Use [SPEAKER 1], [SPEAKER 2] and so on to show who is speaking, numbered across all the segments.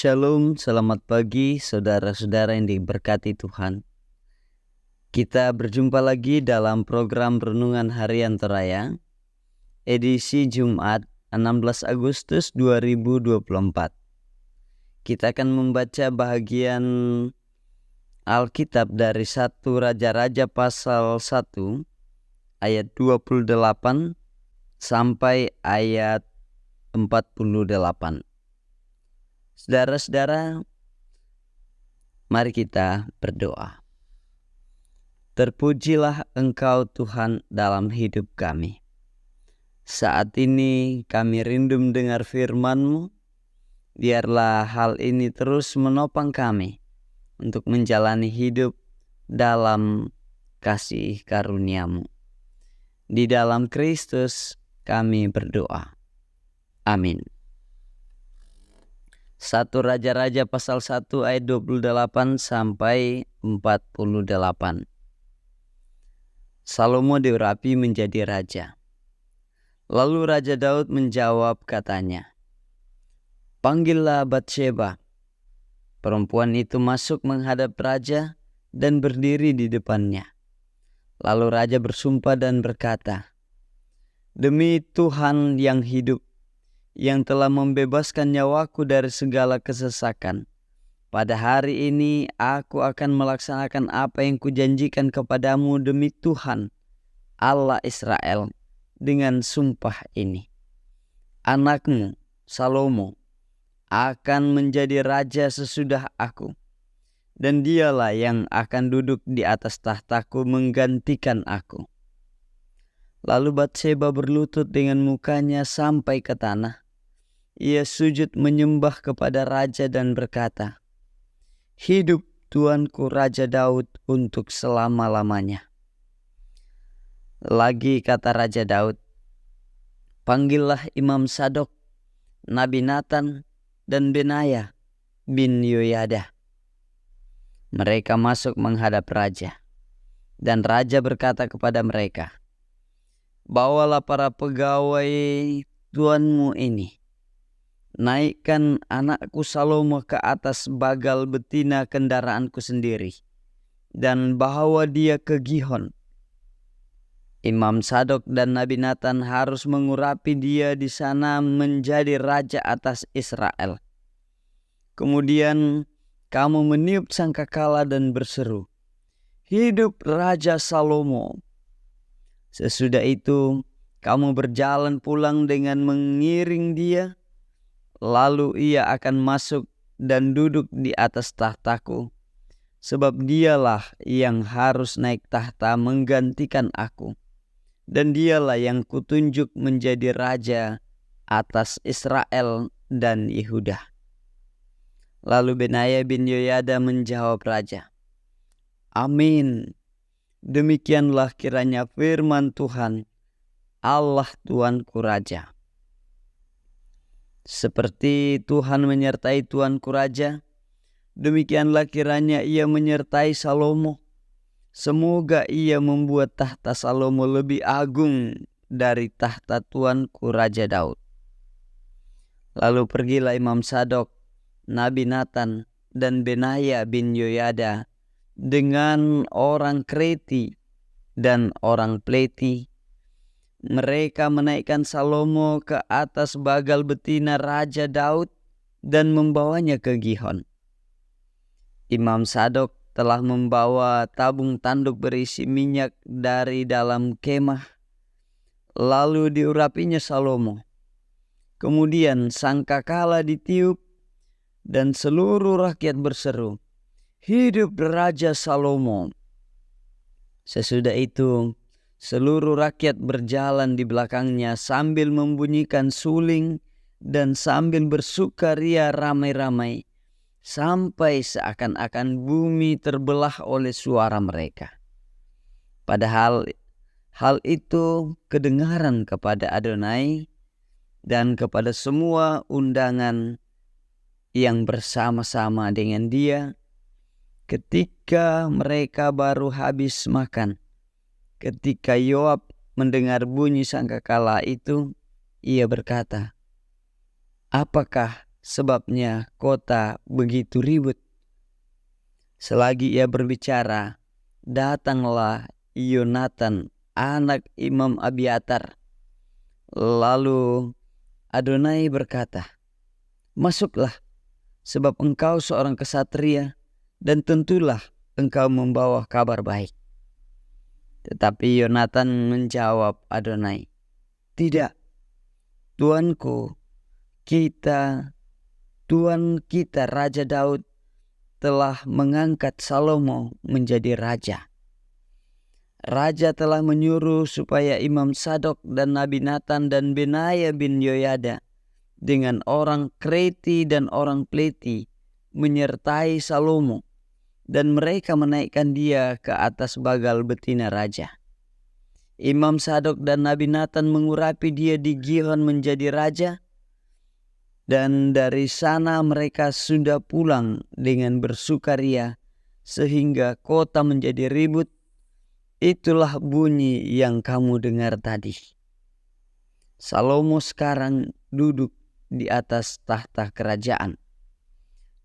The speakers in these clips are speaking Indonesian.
[SPEAKER 1] Shalom, selamat pagi saudara-saudara yang diberkati Tuhan. Kita berjumpa lagi dalam program Renungan Harian Toraya, edisi Jumat 16 Agustus 2024. Kita akan membaca bahagian Alkitab dari 1 Raja-Raja pasal 1 ayat 28 sampai ayat 48. Saudara-saudara, mari kita berdoa. Terpujilah Engkau Tuhan dalam hidup kami. Saat ini kami rindu mendengar firman-Mu. Biarlah hal ini terus menopang kami untuk menjalani hidup dalam kasih karunia-Mu. Di dalam Kristus kami berdoa. Amin. 1 Raja-Raja pasal 1 ayat 28 sampai 48. Salomo diurapi menjadi raja. Lalu Raja Daud menjawab katanya, "Panggillah Batsheba." Perempuan itu masuk menghadap raja dan berdiri di depannya. Lalu raja bersumpah dan berkata, "Demi Tuhan yang hidup, yang telah membebaskan nyawaku dari segala kesesakan, pada hari ini aku akan melaksanakan apa yang kujanjikan kepadamu demi Tuhan, Allah Israel, dengan sumpah ini. Anakmu, Salomo, akan menjadi raja sesudah aku, dan dialah yang akan duduk di atas tahtaku menggantikan aku." Lalu Batsheba berlutut dengan mukanya sampai ke tanah. Ia sujud menyembah kepada raja dan berkata, "Hidup tuanku Raja Daud untuk selama-lamanya." Lagi kata Raja Daud, "Panggillah Imam Sadok, Nabi Nathan, dan Benaya bin Yoyada." Mereka masuk menghadap raja, dan raja berkata kepada mereka, "Bawalah para pegawai tuanmu ini. Naikkan anakku Salomo ke atas bagal betina kendaraanku sendiri, dan bawa dia ke Gihon. Imam Sadok dan Nabi Nathan harus mengurapi dia di sana menjadi raja atas Israel. Kemudian kamu meniup sangkakala dan berseru, 'Hidup Raja Salomo!' Sesudah itu kamu berjalan pulang dengan mengiring dia. Lalu ia akan masuk dan duduk di atas tahtaku, sebab dialah yang harus naik tahta menggantikan aku, dan dialah yang kutunjuk menjadi raja atas Israel dan Yehuda." Lalu Benaya bin Yoyada menjawab raja, "Amin. Demikianlah kiranya firman Tuhan, Allah Tuanku Raja. Seperti Tuhan menyertai tuanku raja, demikianlah kiranya ia menyertai Salomo. Semoga ia membuat tahta Salomo lebih agung dari tahta tuanku Raja Daud." Lalu pergilah Imam Sadok, Nabi Nathan, dan Benaya bin Yoyada dengan orang Kreti dan orang Pleti. Mereka menaikkan Salomo ke atas bagal betina Raja Daud dan membawanya ke Gihon. Imam Sadok telah membawa tabung tanduk berisi minyak dari dalam kemah. Lalu diurapinya Salomo. Kemudian sangkakala ditiup dan seluruh rakyat berseru, "Hidup Raja Salomo!" Sesudah itu seluruh rakyat berjalan di belakangnya sambil membunyikan suling dan sambil bersukaria ramai-ramai, sampai seakan-akan bumi terbelah oleh suara mereka. Padahal hal itu kedengaran kepada Adonai dan kepada semua undangan yang bersama-sama dengan dia ketika mereka baru habis makan. Ketika Yoab mendengar bunyi sangkakala itu, ia berkata, "Apakah sebabnya kota begitu ribut. Selagi ia berbicara, datanglah Yonatan, anak Imam Abiatar. Lalu Adonai berkata, "Masuklah, sebab engkau seorang kesatria, dan tentulah engkau membawa kabar baik." Tetapi Yonatan menjawab Adonai, "Tidak, Tuanku, Tuan kita Raja Daud telah mengangkat Salomo menjadi raja. Raja telah menyuruh supaya Imam Sadok dan Nabi Nathan dan Benaya bin Yoyada dengan orang Kreti dan orang Pleti menyertai Salomo, dan mereka menaikkan dia ke atas bagal betina raja. Imam Sadok dan Nabi Nathan mengurapi dia di Gihon menjadi raja, dan dari sana mereka sudah pulang dengan bersukaria sehingga kota menjadi ribut. Itulah bunyi yang kamu dengar tadi. Salomo sekarang duduk di atas tahta kerajaan.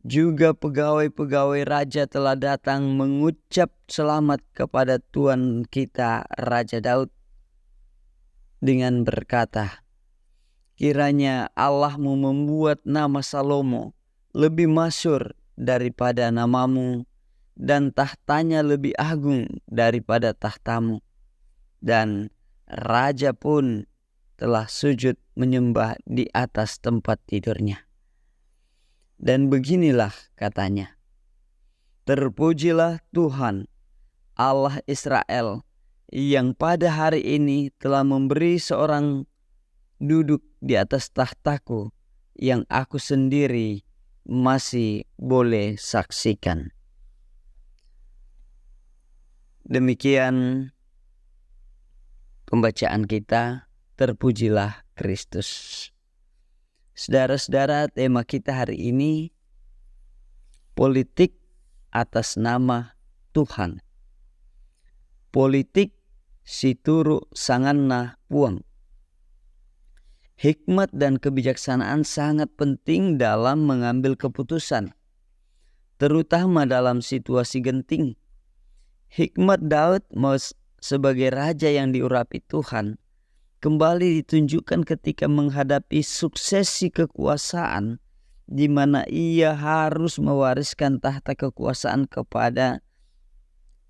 [SPEAKER 1] Juga pegawai-pegawai raja telah datang mengucap selamat kepada Tuan kita Raja Daud dengan berkata, kiranya Allahmu membuat nama Salomo lebih masyhur daripada namamu, dan tahtanya lebih agung daripada tahtamu. Dan raja pun telah sujud menyembah di atas tempat tidurnya. Dan beginilah katanya, terpujilah Tuhan Allah Israel yang pada hari ini telah memberi seorang duduk di atas tahtaku yang aku sendiri masih boleh saksikan. Demikian pembacaan kita, terpujilah Kristus. Saudara-saudara, tema kita hari ini politik atas nama Tuhan. Politik situru sanganna puang. Hikmat dan kebijaksanaan sangat penting dalam mengambil keputusan, terutama dalam situasi genting. Hikmat Daud sebagai raja yang diurapi Tuhan kembali ditunjukkan ketika menghadapi suksesi kekuasaan, di mana ia harus mewariskan tahta kekuasaan kepada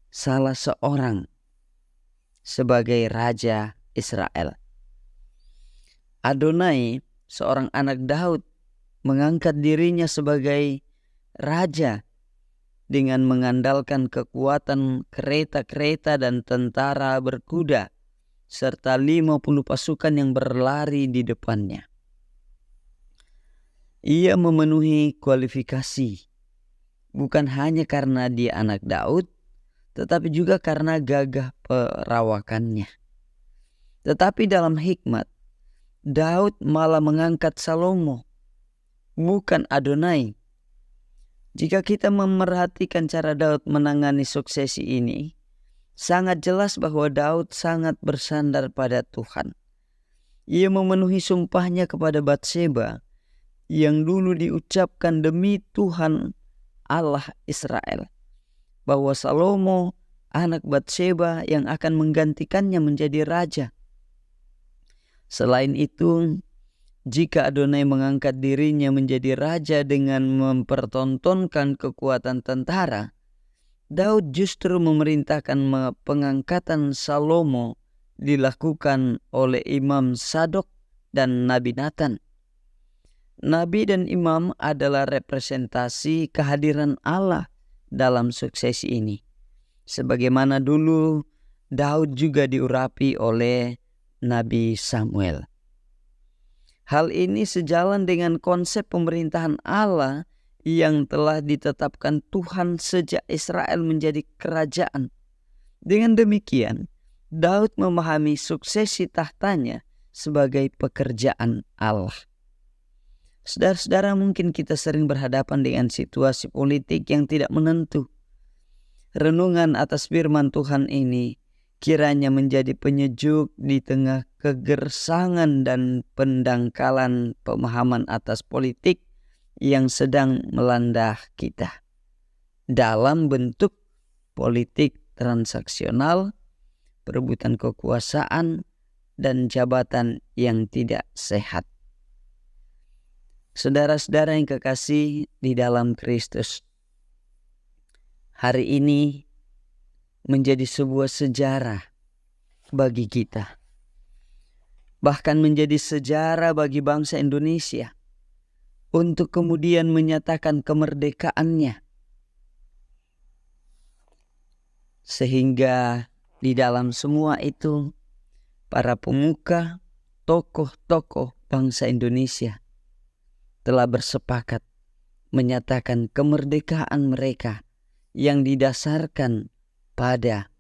[SPEAKER 1] salah seorang sebagai raja Israel. Adonai, seorang anak Daud, mengangkat dirinya sebagai raja dengan mengandalkan kekuatan kereta-kereta dan tentara berkuda, serta 50 pasukan yang berlari di depannya. Ia memenuhi kualifikasi, bukan hanya karena dia anak Daud, tetapi juga karena gagah perawakannya. Tetapi dalam hikmat, Daud malah mengangkat Salomo, bukan Adonai. Jika kita memerhatikan cara Daud menangani suksesi ini, sangat jelas bahwa Daud sangat bersandar pada Tuhan. Ia memenuhi sumpahnya kepada Batsheba yang dulu diucapkan demi Tuhan Allah Israel, bahwa Salomo anak Batsheba yang akan menggantikannya menjadi raja. Selain itu, jika Adonai mengangkat dirinya menjadi raja dengan mempertontonkan kekuatan tentara, Daud justru memerintahkan pengangkatan Salomo dilakukan oleh Imam Sadok dan Nabi Nathan. Nabi dan imam adalah representasi kehadiran Allah dalam suksesi ini. Sebagaimana dulu Daud juga diurapi oleh Nabi Samuel. Hal ini sejalan dengan konsep pemerintahan Allah yang telah ditetapkan Tuhan sejak Israel menjadi kerajaan. Dengan demikian, Daud memahami suksesi tahtanya sebagai pekerjaan Allah. Saudara-saudara, mungkin kita sering berhadapan dengan situasi politik yang tidak menentu. Renungan atas firman Tuhan ini kiranya menjadi penyejuk di tengah kegersangan dan pendangkalan pemahaman atas politik yang sedang melanda kita dalam bentuk politik transaksional, perebutan kekuasaan, dan jabatan yang tidak sehat. Saudara-saudara yang kekasih di dalam Kristus, hari ini menjadi sebuah sejarah bagi kita. Bahkan menjadi sejarah bagi bangsa Indonesia untuk kemudian menyatakan kemerdekaannya. Sehingga di dalam semua itu, para pemuka, tokoh-tokoh bangsa Indonesia telah bersepakat menyatakan kemerdekaan mereka yang didasarkan pada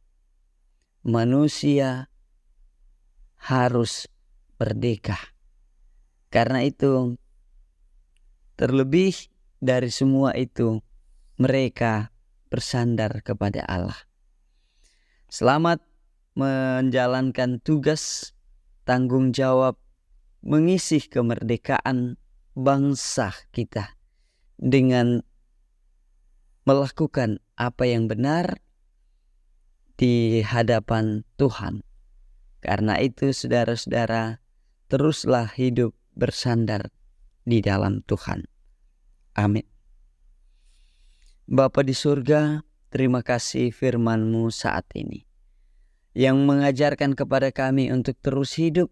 [SPEAKER 1] manusia harus merdeka. Karena itu, terlebih dari semua itu, mereka bersandar kepada Allah. Selamat menjalankan tugas tanggung jawab mengisi kemerdekaan bangsa kita dengan melakukan apa yang benar di hadapan Tuhan. Karena itu saudara-saudara, teruslah hidup bersandar di dalam Tuhan. Amin. Bapa di surga, terima kasih firman-Mu saat ini yang mengajarkan kepada kami untuk terus hidup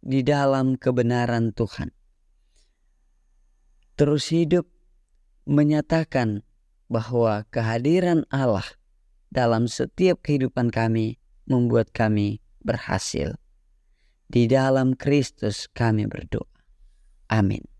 [SPEAKER 1] di dalam kebenaran Tuhan. Terus hidup menyatakan bahwa kehadiran Allah dalam setiap kehidupan kami membuat kami berhasil. Di dalam Kristus kami berdoa. Amin.